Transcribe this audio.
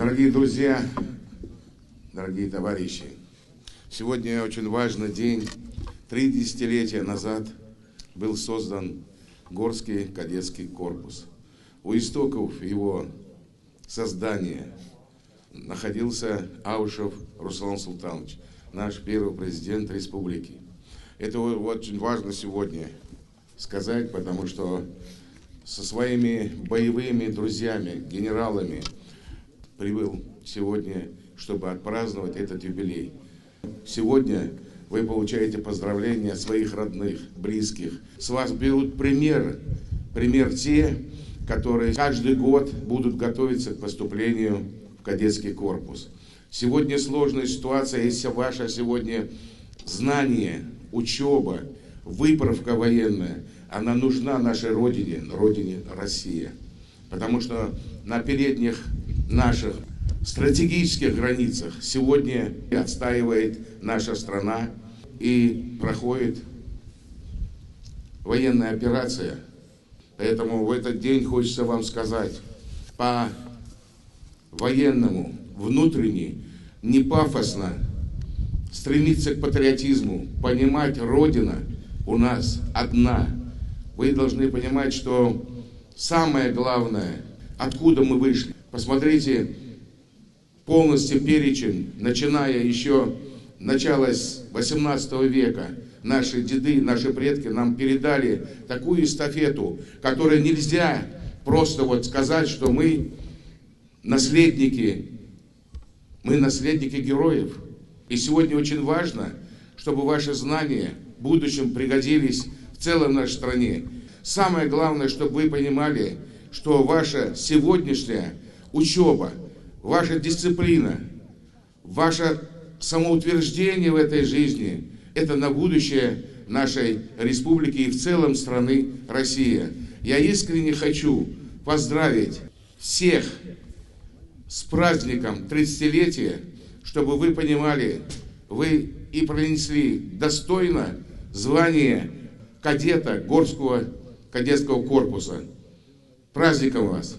Дорогие друзья, дорогие товарищи, сегодня очень важный день. 3 десятилетия назад был создан Горский кадетский корпус. У истоков его создания находился Аушев Руслан Султанович, наш первый президент республики. Это очень важно сегодня сказать, потому что со своими боевыми друзьями, генералами прибыл сегодня, чтобы отпраздновать этот юбилей. Сегодня вы получаете поздравления от своих родных, близких. С вас берут пример те, которые каждый год будут готовиться к поступлению в кадетский корпус. Сегодня сложная ситуация, если ваше сегодня знание, учеба, выправка военная, она нужна нашей Родине, Родине Россия. Потому что на передних наших стратегических границах сегодня отстаивает наша страна и проходит военная операция. Поэтому в этот день хочется вам сказать по-военному, внутренне, не пафосно, стремиться к патриотизму, понимать, Родина у нас одна. Вы должны понимать, что самое главное, откуда мы вышли. Посмотрите полностью перечень, начиная еще начала 18 века. Наши деды, наши предки нам передали такую эстафету, которую нельзя просто вот сказать, что мы наследники героев. И сегодня очень важно, чтобы ваши знания в будущем пригодились в целой нашей стране. Самое главное, чтобы вы понимали, что ваша сегодняшняя учеба, ваша дисциплина, ваше самоутверждение в этой жизни – это на будущее нашей республики и в целом страны Россия. Я искренне хочу поздравить всех с праздником 30-летия, чтобы вы понимали, вы и пронесли достойно звание кадета Горского кадетского корпуса. Праздником вас!